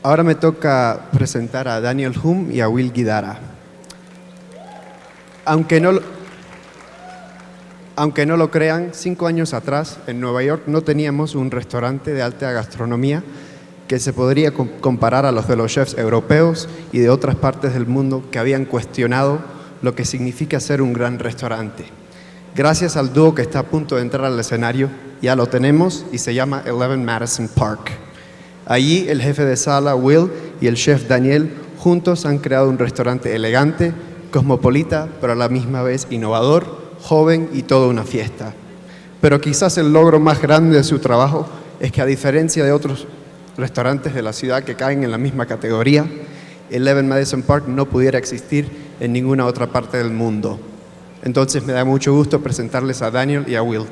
Ahora me toca presentar a Daniel Humm y a Will Guidara. Aunque no, aunque no lo crean, 5 años atrás en Nueva York no teníamos un restaurante de alta gastronomía que se podría comparar a los de los chefs europeos y de otras partes del mundo que habían cuestionado lo que significa ser un gran restaurante. Gracias al dúo que está a punto de entrar al escenario, ya lo tenemos y se llama Eleven Madison Park. Allí el jefe de sala, Will, y el chef Daniel juntos han creado un restaurante elegante, cosmopolita, pero a la misma vez innovador, joven y toda una fiesta. Pero quizás el logro más grande de su trabajo es que, a diferencia de otros restaurantes de la ciudad que caen en la misma categoría, Eleven Madison Park no pudiera existir en ninguna otra parte del mundo. Entonces me da mucho gusto presentarles a Daniel y a Will.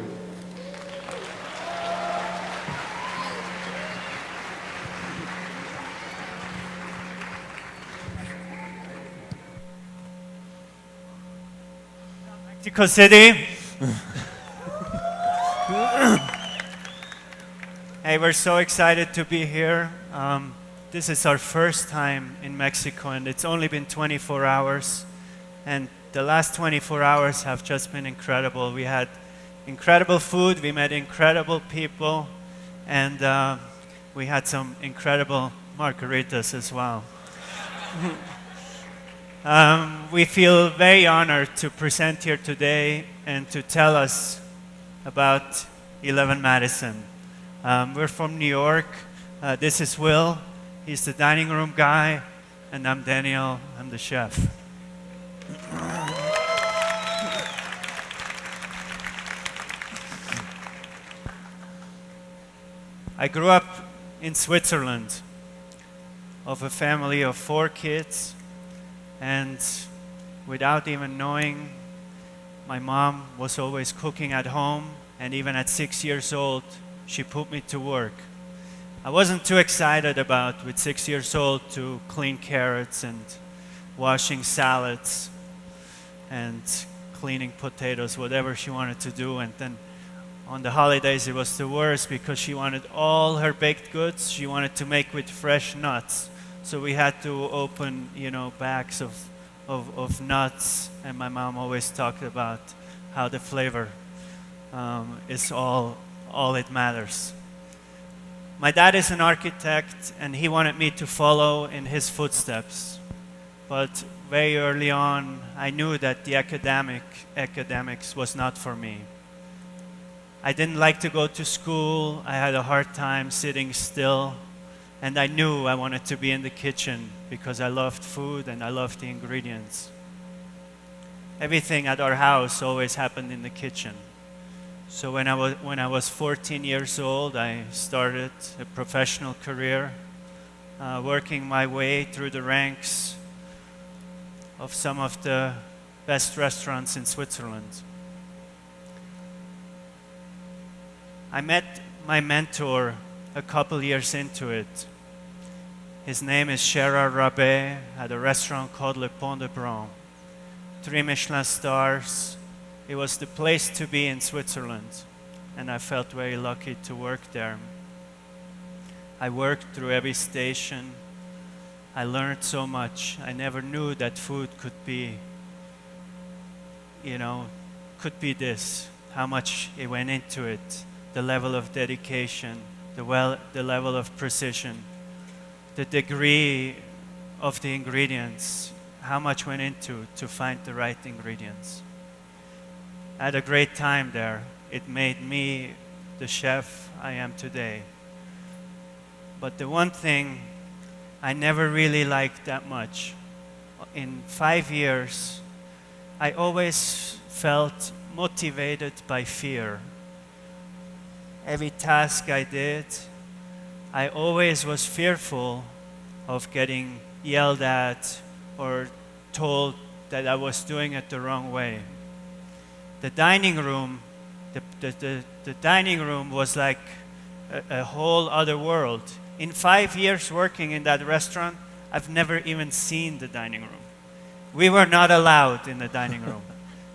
Mexico City. Hey, we're so excited to be here. This is our first time in Mexico, and it's only been 24 hours. And the last 24 hours have just been incredible. We had incredible food, we met incredible people, and we had some incredible margaritas as well. We feel very honored to present here today and to tell us about 11 Madison. We're from New York. This is Will. He's the dining room guy. And I'm Daniel. I'm the chef. I grew up in Switzerland of a family of 4 kids. And without even knowing, my mom was always cooking at home, and even at 6 years old, she put me to work. I wasn't too excited about, with 6 years old, to clean carrots and washing salads and cleaning potatoes, whatever she wanted to do. And then on the holidays, it was the worst because she wanted all her baked goods, she wanted to make with fresh nuts. So we had to open, bags of nuts, and my mom always talked about how the flavor is all it matters. My dad is an architect, and he wanted me to follow in his footsteps. But very early on, I knew that the academics was not for me. I didn't like to go to school. I had a hard time sitting still. And I knew I wanted to be in the kitchen because I loved food and I loved the ingredients. Everything at our house always happened in the kitchen. So when I was 14 years old, I started a professional career, working my way through the ranks of some of the best restaurants in Switzerland. I met my mentor a couple years into it. His name is Gérard Rabet, at a restaurant called Le Pont de Bron. 3 Michelin stars. It was the place to be in Switzerland, and I felt very lucky to work there. I worked through every station. I learned so much. I never knew that food could be this, how much it went into it, the level of dedication, the level of precision, the degree of the ingredients, how much went into to find the right ingredients. I had a great time there. It made me the chef I am today. But the one thing I never really liked that much, in 5 years, I always felt motivated by fear. Every task I did, I always was fearful of getting yelled at or told that I was doing it the wrong way. The dining room was like a whole other world. In 5 years working in that restaurant, I've never even seen the dining room. We were not allowed in the dining room.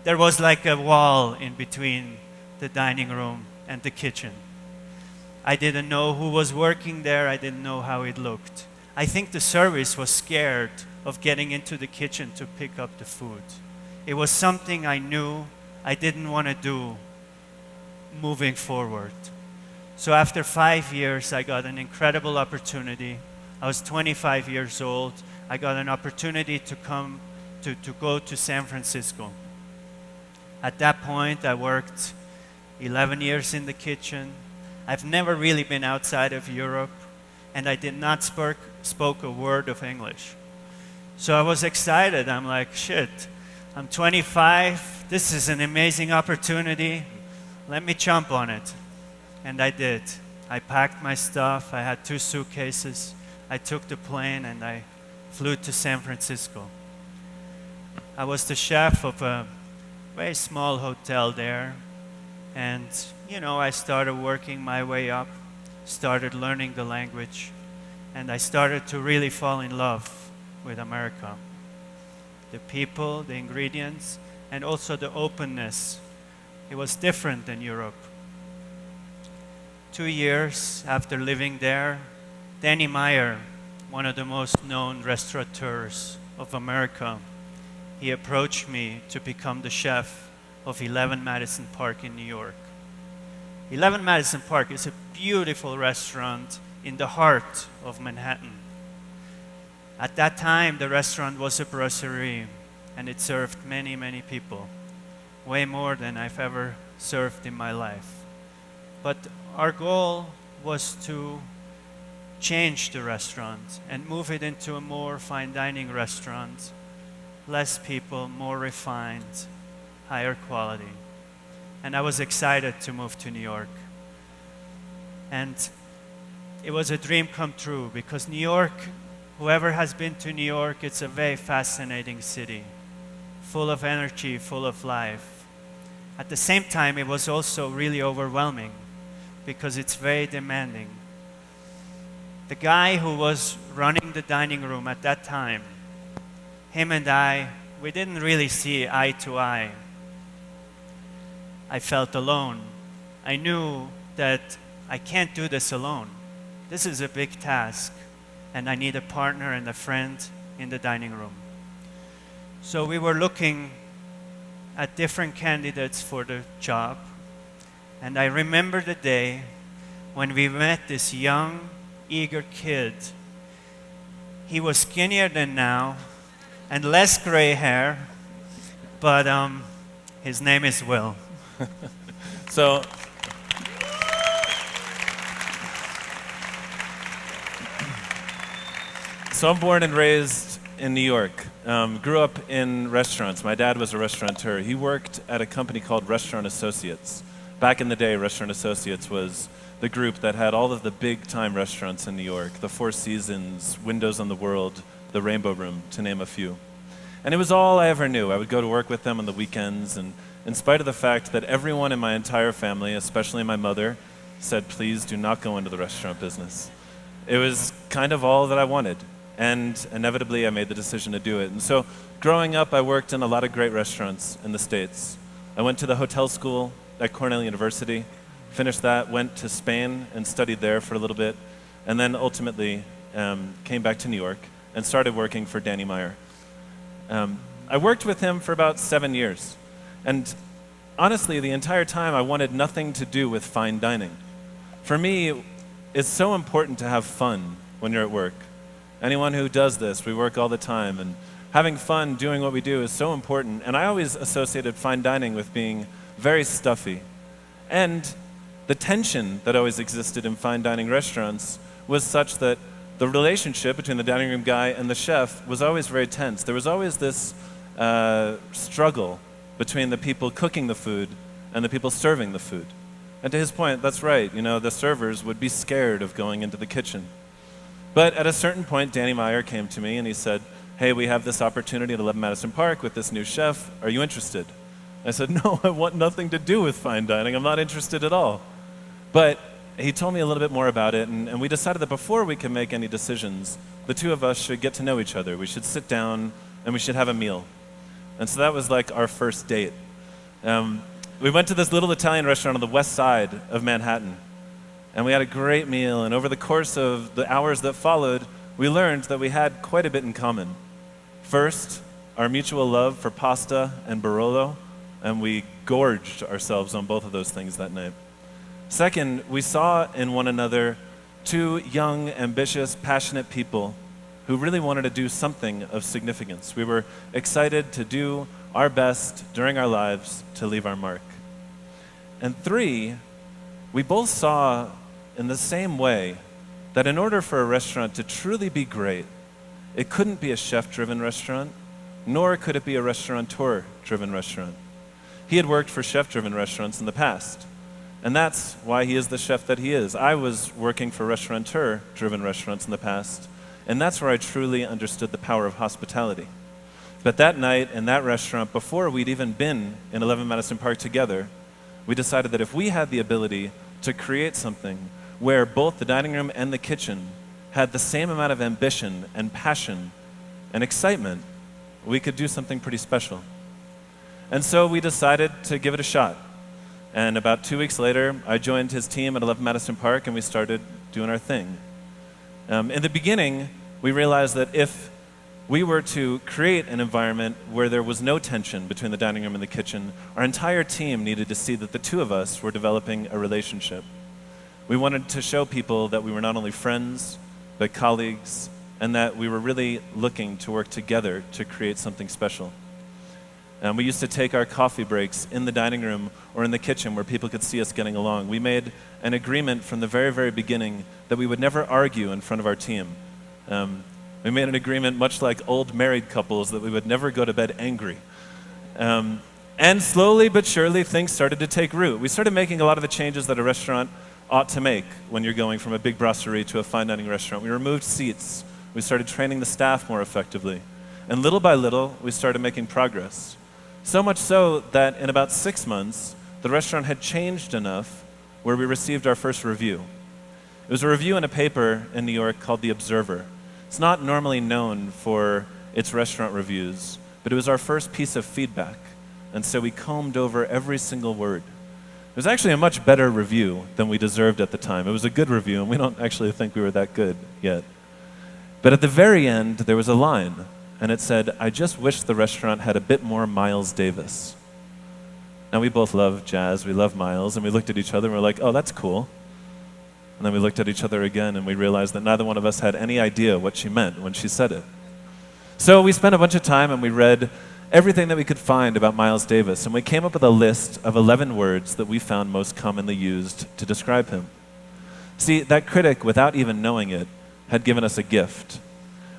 There was like a wall in between the dining room and the kitchen. I didn't know who was working there. I didn't know how it looked. I think the service was scared of getting into the kitchen to pick up the food. It was something I knew I didn't want to do moving forward. So after 5 years, I got an incredible opportunity. I was 25 years old. I got an opportunity to go to San Francisco. At that point, I worked 11 years in the kitchen. I've never really been outside of Europe, and I did not spoke a word of English. So I was excited. I'm like, shit, I'm 25. This is an amazing opportunity. Let me jump on it. And I did. I packed my stuff. I had 2 suitcases. I took the plane and I flew to San Francisco. I was the chef of a very small hotel there. And, I started working my way up, started learning the language, and I started to really fall in love with America. The people, the ingredients, and also the openness. It was different than Europe. 2 years after living there, Danny Meyer, one of the most known restaurateurs of America, he approached me to become the chef of 11 Madison Park in New York. 11 Madison Park is a beautiful restaurant in the heart of Manhattan. At that time, the restaurant was a brasserie, and it served many, many people, way more than I've ever served in my life. But our goal was to change the restaurant and move it into a more fine dining restaurant, less people, more refined, higher quality. And I was excited to move to New York. And it was a dream come true because New York, whoever has been to New York, it's a very fascinating city, full of energy, full of life. At the same time, it was also really overwhelming because it's very demanding. The guy who was running the dining room at that time, him and I, we didn't really see eye to eye. I felt alone. I knew that I can't do this alone. This is a big task, and I need a partner and a friend in the dining room. So we were looking at different candidates for the job, and I remember the day when we met this young, eager kid. He was skinnier than now and less gray hair, but his name is Will. So I'm born and raised in New York. Grew up in restaurants. My dad was a restaurateur. He worked at a company called Restaurant Associates. Back in the day, Restaurant Associates was the group that had all of the big-time restaurants in New York, the Four Seasons, Windows on the World, the Rainbow Room, to name a few. And it was all I ever knew. I would go to work with them on the weekends, and in spite of the fact that everyone in my entire family, especially my mother, said, please do not go into the restaurant business. It was kind of all that I wanted. And inevitably, I made the decision to do it. And so growing up, I worked in a lot of great restaurants in the States. I went to the hotel school at Cornell University, finished that, went to Spain and studied there for a little bit, and then ultimately came back to New York and started working for Danny Meyer. I worked with him for about 7 years. And honestly, the entire time, I wanted nothing to do with fine dining. For me, it's so important to have fun when you're at work. Anyone who does this, we work all the time, and having fun doing what we do is so important. And I always associated fine dining with being very stuffy. And the tension that always existed in fine dining restaurants was such that the relationship between the dining room guy and the chef was always very tense. There was always this struggle between the people cooking the food and the people serving the food. And to his point, that's right. The servers would be scared of going into the kitchen. But at a certain point, Danny Meyer came to me and he said, hey, we have this opportunity at 11 Madison Park with this new chef. Are you interested? I said, no, I want nothing to do with fine dining. I'm not interested at all. But he told me a little bit more about it, and we decided that before we could make any decisions, the two of us should get to know each other. We should sit down and we should have a meal. And so that was like our first date. We went to this little Italian restaurant on the west side of Manhattan. And we had a great meal, and over the course of the hours that followed, we learned that we had quite a bit in common. First, our mutual love for pasta and Barolo, and we gorged ourselves on both of those things that night. Second, we saw in one another two young, ambitious, passionate people who really wanted to do something of significance. We were excited to do our best during our lives to leave our mark. And three, we both saw in the same way that in order for a restaurant to truly be great, it couldn't be a chef-driven restaurant, nor could it be a restaurateur-driven restaurant. He had worked for chef-driven restaurants in the past, and that's why he is the chef that he is. I was working for restaurateur-driven restaurants in the past, and that's where I truly understood the power of hospitality. But that night in that restaurant, before we'd even been in 11 Madison Park together, we decided that if we had the ability to create something where both the dining room and the kitchen had the same amount of ambition and passion and excitement, we could do something pretty special. And so we decided to give it a shot. And about 2 weeks later, I joined his team at 11 Madison Park, and we started doing our thing. In the beginning, we realized that if we were to create an environment where there was no tension between the dining room and the kitchen, our entire team needed to see that the two of us were developing a relationship. We wanted to show people that we were not only friends, but colleagues, and that we were really looking to work together to create something special. We used to take our coffee breaks in the dining room or in the kitchen where people could see us getting along. We made an agreement from the very, very beginning that we would never argue in front of our team. We made an agreement much like old married couples that we would never go to bed angry. And slowly but surely things started to take root. We started making a lot of the changes that a restaurant ought to make when you're going from a big brasserie to a fine dining restaurant. We removed seats. We started training the staff more effectively. And little by little, we started making progress. So much so that in about 6 months, the restaurant had changed enough where we received our first review. It was a review in a paper in New York called The Observer. It's not normally known for its restaurant reviews, but it was our first piece of feedback. And so we combed over every single word. It was actually a much better review than we deserved at the time. It was a good review, and we don't actually think we were that good yet. But at the very end, there was a line, and it said, "I just wish the restaurant had a bit more Miles Davis." Now, we both love jazz, we love Miles, and we looked at each other and we're like, oh, that's cool. And then we looked at each other again and we realized that neither one of us had any idea what she meant when she said it. So we spent a bunch of time and we read everything that we could find about Miles Davis, and we came up with a list of 11 words that we found most commonly used to describe him. See, that critic, without even knowing it, had given us a gift.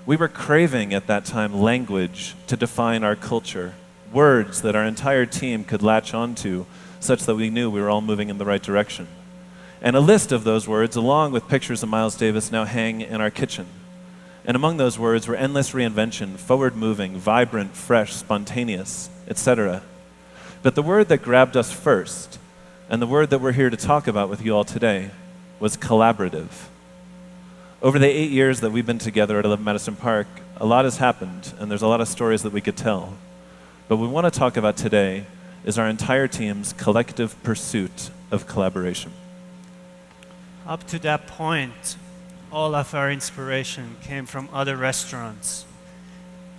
We were craving at that time language to define our culture, words that our entire team could latch onto such that we knew we were all moving in the right direction. And a list of those words, along with pictures of Miles Davis, now hang in our kitchen. And among those words were endless reinvention, forward-moving, vibrant, fresh, spontaneous, etc. But the word that grabbed us first, and the word that we're here to talk about with you all today, was collaborative. Over the 8 years that we've been together at 11 Madison Park, a lot has happened, and there's a lot of stories that we could tell. But what we want to talk about today is our entire team's collective pursuit of collaboration. Up to that point, all of our inspiration came from other restaurants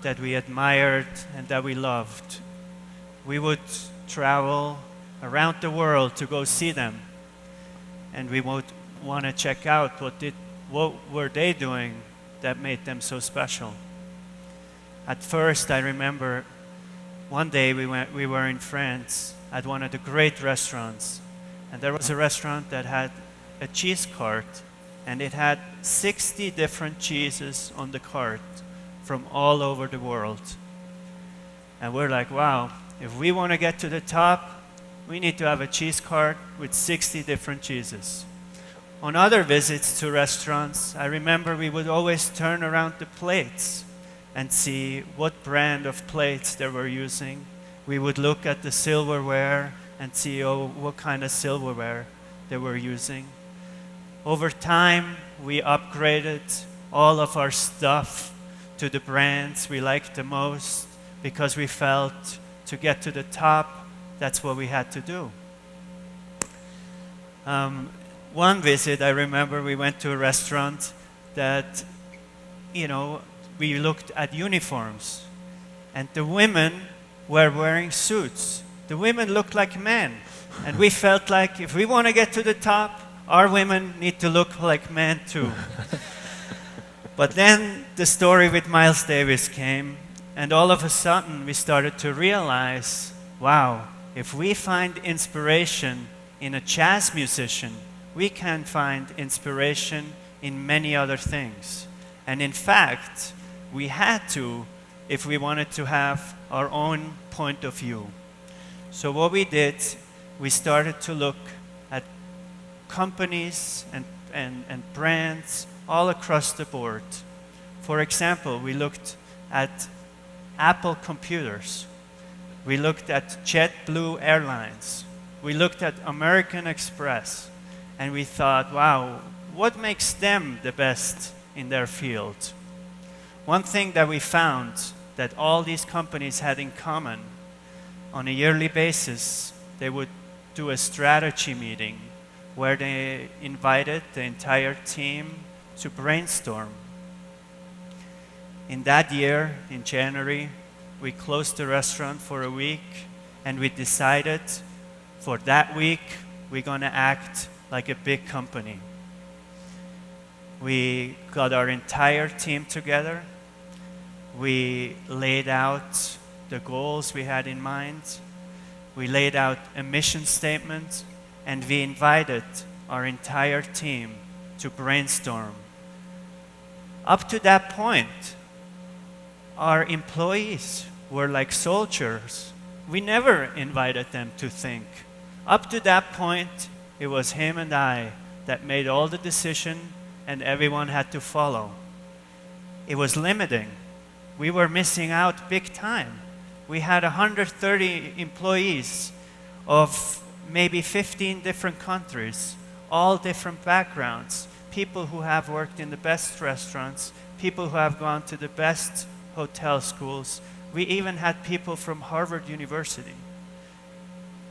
that we admired and that we loved. We would travel around the world to go see them, and we would want to check out what were they doing that made them so special. At first, I remember one day we were in France at one of the great restaurants, and there was a restaurant that had a cheese cart, and it had 60 different cheeses on the cart from all over the world. And we're like, wow, if we want to get to the top, we need to have a cheese cart with 60 different cheeses. On other visits to restaurants, I remember we would always turn around the plates and see what brand of plates they were using. We would look at the silverware and see, what kind of silverware they were using. Over time, we upgraded all of our stuff to the brands we liked the most because we felt to get to the top, that's what we had to do. One visit, I remember we went to a restaurant that we looked at uniforms, and the women were wearing suits. The women looked like men, and we felt like if we want to get to the top, our women need to look like men too. But then the story with Miles Davis came, and all of a sudden we started to realize, wow, if we find inspiration in a jazz musician, we can find inspiration in many other things. And in fact, we had to if we wanted to have our own point of view. So what we did, we started to look at companies and brands all across the board. For example, we looked at Apple computers. We looked at JetBlue Airlines. We looked at American Express. And we thought, wow, what makes them the best in their field? One thing that we found that all these companies had in common, on a yearly basis, they would do a strategy meeting where they invited the entire team to brainstorm. In that year, in January, we closed the restaurant for a week, and we decided for that week, we're going to act like a big company. We got our entire team together. We laid out the goals we had in mind. We laid out a mission statement, and we invited our entire team to brainstorm. Up to that point, our employees were like soldiers. We never invited them to think. Up to that point, it was him and I that made all the decision, and everyone had to follow. It was limiting. We were missing out big time. We had 130 employees of maybe 15 different countries, all different backgrounds, people who have worked in the best restaurants, people who have gone to the best hotel schools. We even had people from Harvard University.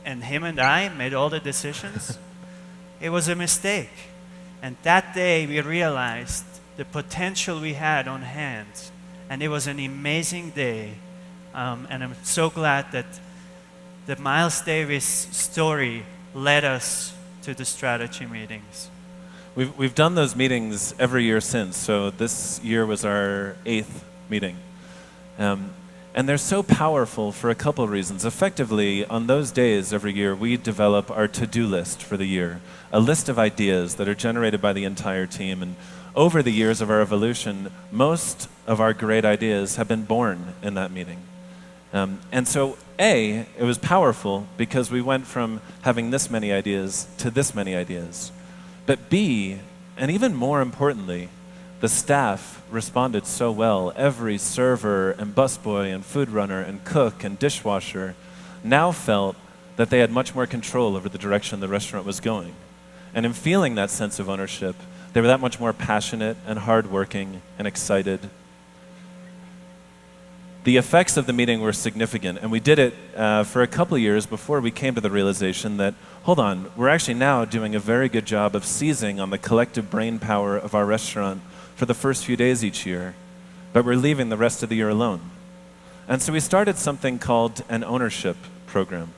And him and I made all the decisions. It was a mistake. And that day we realized the potential we had on hand. And it was an amazing day. And I'm so glad that the Miles Davis story led us to the strategy meetings. We've done those meetings every year since. So this year was our 8th meeting. And they're so powerful for a couple of reasons. Effectively, on those days every year, we develop our to-do list for the year, a list of ideas that are generated by the entire team. And over the years of our evolution, most of our great ideas have been born in that meeting. And so, A, it was powerful because we went from having this many ideas to this many ideas. But B, and even more importantly, the staff responded so well. Every server and busboy and food runner and cook and dishwasher now felt that they had much more control over the direction the restaurant was going. And in feeling that sense of ownership, they were that much more passionate and hardworking and excited. The effects of the meeting were significant, and we did it for a couple of years before we came to the realization that, hold on, we're actually now doing a very good job of seizing on the collective brain power of our restaurant for the first few days each year, but we're leaving the rest of the year alone. And so we started something called an ownership program,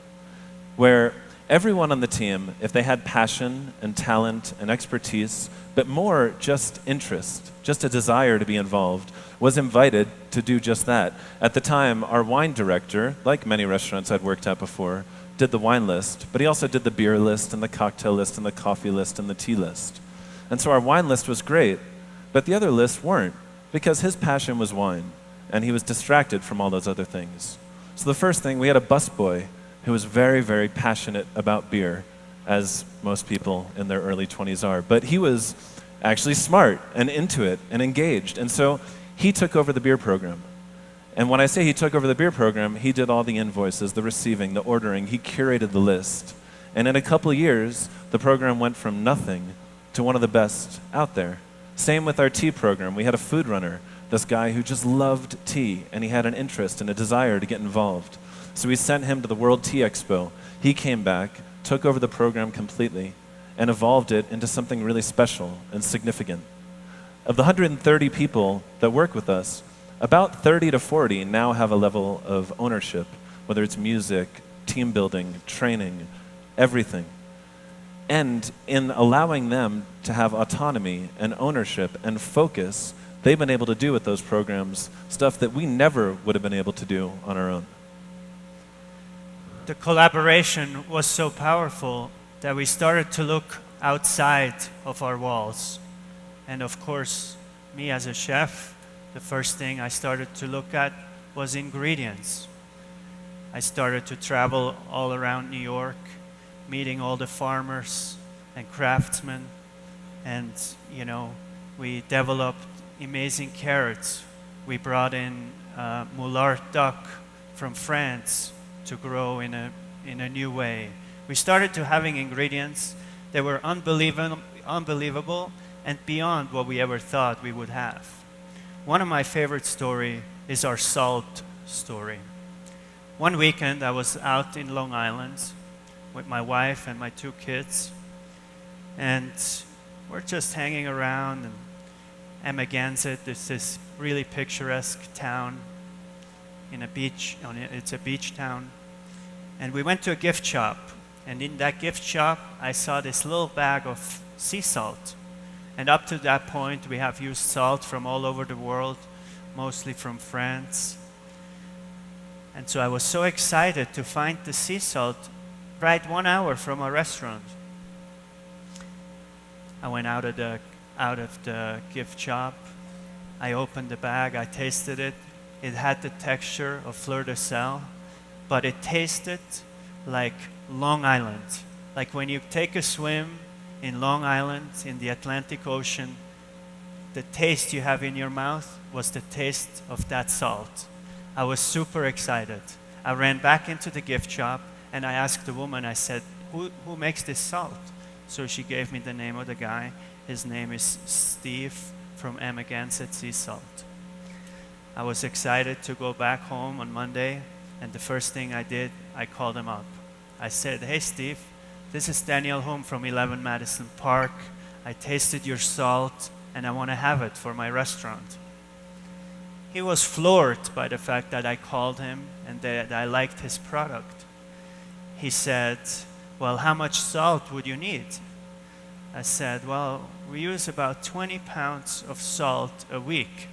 where everyone on the team, if they had passion and talent and expertise, but more just interest, just a desire to be involved, was invited to do just that. At the time, our wine director, like many restaurants I'd worked at before, did the wine list, but he also did the beer list and the cocktail list and the coffee list and the tea list. And so our wine list was great, but the other lists weren't, because his passion was wine, and he was distracted from all those other things. So the first thing, we had a busboy who was very, very passionate about beer, as most people in their early 20s are. But he was actually smart and into it and engaged. And so he took over the beer program. And when I say he took over the beer program, he did all the invoices, the receiving, the ordering. He curated the list. And in a couple of years, the program went from nothing to one of the best out there. Same with our tea program. We had a food runner, this guy who just loved tea, and he had an interest and a desire to get involved. So we sent him to the World Tea Expo. He came back, took over the program completely, and evolved it into something really special and significant. Of the 130 people that work with us, about 30 to 40 now have a level of ownership, whether it's music, team building, training, everything. And in allowing them to have autonomy and ownership and focus, they've been able to do with those programs stuff that we never would have been able to do on our own. The collaboration was so powerful that we started to look outside of our walls. And of course, me as a chef, the first thing I started to look at was ingredients. I started to travel all around New York, meeting all the farmers and craftsmen, and we developed amazing carrots. We brought in Moulard duck from France to grow in a new way. We started to having ingredients that were unbelievable and beyond what we ever thought we would have. One of my favorite story is our salt story. One weekend I was out in Long Island with my wife and my 2 kids, and we're just hanging around, and Amagansett is this really picturesque town it's a beach town. And we went to a gift shop, and in that gift shop I saw this little bag of sea salt. And up to that point we have used salt from all over the world, mostly from France. And so I was so excited to find the sea salt right 1 hour from our restaurant. I went out of the gift shop. I opened the bag, I tasted it. It had the texture of fleur de sel, but it tasted like Long Island. Like when you take a swim in Long Island in the Atlantic Ocean, the taste you have in your mouth was the taste of that salt. I was super excited. I ran back into the gift shop and I asked the woman, I said, who makes this salt? So she gave me the name of the guy. His name is Steve from Amagansett Sea Salt. I was excited to go back home on Monday, and the first thing I did, I called him up. I said, hey Steve, this is Daniel Humm from 11 Madison Park. I tasted your salt and I want to have it for my restaurant. He was floored by the fact that I called him and that I liked his product. He said, well, how much salt would you need? I said, well, we use about 20 pounds of salt a week.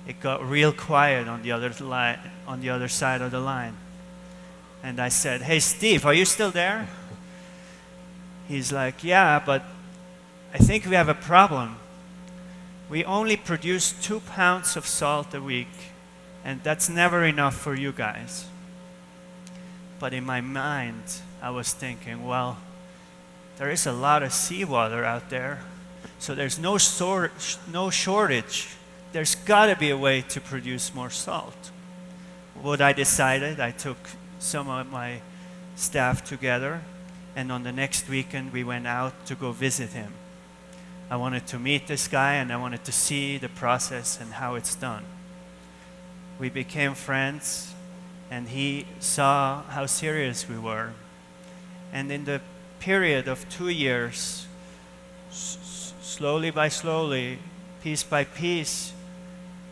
It got real quiet on the other side of the line. And I said, hey Steve, are you still there? He's like, yeah, but I think we have a problem. We only produce 2 pounds of salt a week, and that's never enough for you guys. But in my mind, I was thinking, well, there is a lot of seawater out there, so there's no shortage. There's got to be a way to produce more salt. What I decided, I took some of my staff together, and on the next weekend we went out to go visit him. I wanted to meet this guy and I wanted to see the process and how it's done. We became friends and he saw how serious we were. And in the period of 2 years, slowly by slowly, piece by piece,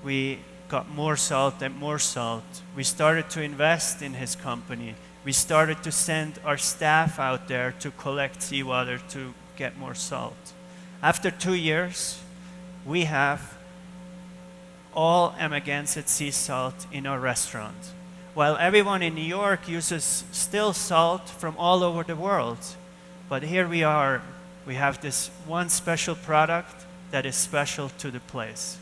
we got more salt and more salt. We started to invest in his company. We started to send our staff out there to collect seawater to get more salt. After 2 years, we have all Amagansett sea salt in our restaurant. While everyone in New York uses still salt from all over the world. But here we are, we have this one special product that is special to the place.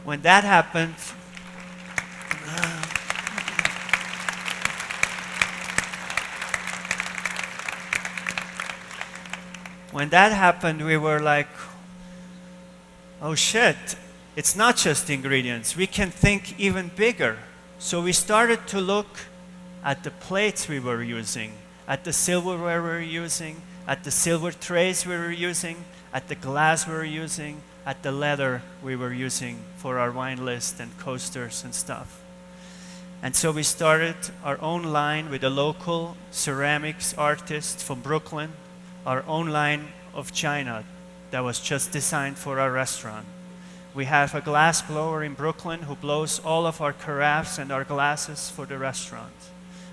When that happened, we were like, oh shit, it's not just ingredients. We can think even bigger. So we started to look at the plates we were using, at the silverware we were using, at the silver trays we were using, at the glass we were using, at the leather we were using for our wine list and coasters and stuff. And so we started our own line with a local ceramics artist from Brooklyn, our own line of china that was just designed for our restaurant. We have a glass blower in Brooklyn who blows all of our carafes and our glasses for the restaurant.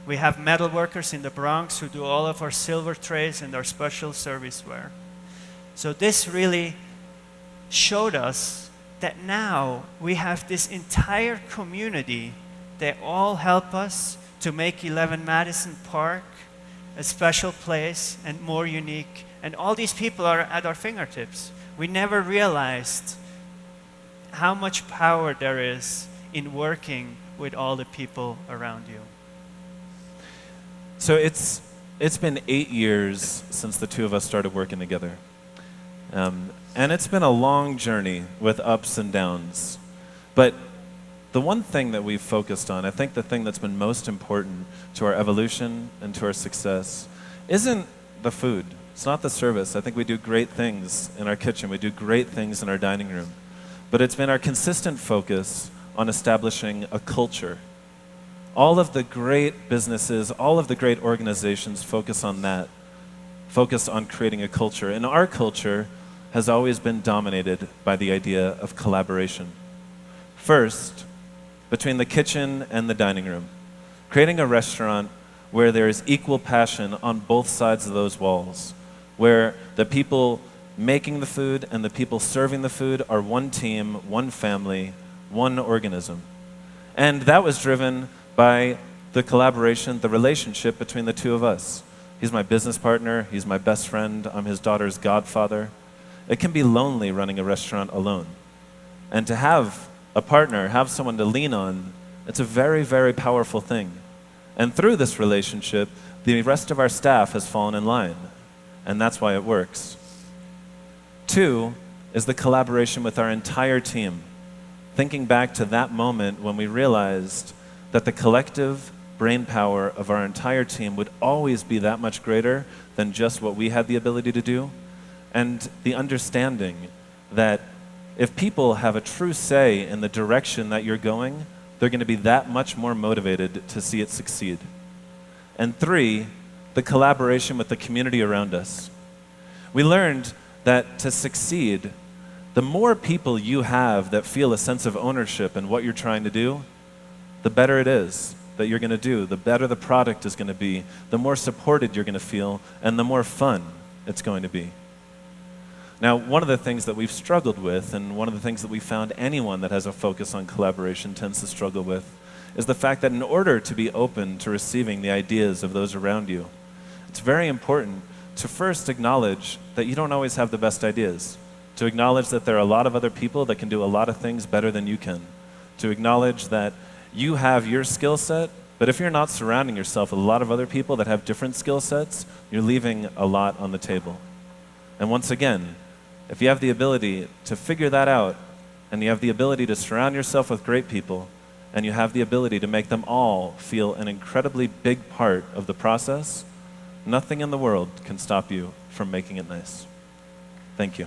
We have metal workers in the Bronx who do all of our silver trays and our special serviceware. So this really showed us that now we have this entire community that all help us to make 11 Madison Park a special place and more unique. And all these people are at our fingertips. We never realized how much power there is in working with all the people around you. So it's been 8 years since the two of us started working together. And it's been a long journey with ups and downs. But the one thing that we've focused on, I think the thing that's been most important to our evolution and to our success, isn't the food. It's not the service. I think we do great things in our kitchen. We do great things in our dining room. But it's been our consistent focus on establishing a culture. All of the great businesses, all of the great organizations focus on that, focus on creating a culture. And our culture has always been dominated by the idea of collaboration. First, between the kitchen and the dining room, creating a restaurant where there is equal passion on both sides of those walls, where the people making the food and the people serving the food are one team, one family, one organism. And that was driven by the collaboration, the relationship between the two of us. He's my business partner, he's my best friend, I'm his daughter's godfather. It can be lonely running a restaurant alone. And to have a partner, have someone to lean on, it's a very, very powerful thing. And through this relationship, the rest of our staff has fallen in line. And that's why it works. 2 is the collaboration with our entire team. Thinking back to that moment when we realized that the collective brain power of our entire team would always be that much greater than just what we had the ability to do. And the understanding that if people have a true say in the direction that you're going, they're going to be that much more motivated to see it succeed. And 3, the collaboration with the community around us. We learned that to succeed, the more people you have that feel a sense of ownership in what you're trying to do, the better it is that you're going to do, the better the product is going to be, the more supported you're going to feel, and the more fun it's going to be. Now, one of the things that we've struggled with, and one of the things that we found anyone that has a focus on collaboration tends to struggle with, is the fact that in order to be open to receiving the ideas of those around you, it's very important to first acknowledge that you don't always have the best ideas, to acknowledge that there are a lot of other people that can do a lot of things better than you can, to acknowledge that you have your skill set, but if you're not surrounding yourself with a lot of other people that have different skill sets, you're leaving a lot on the table. And once again, if you have the ability to figure that out, and you have the ability to surround yourself with great people, and you have the ability to make them all feel an incredibly big part of the process, nothing in the world can stop you from making it nice. Thank you.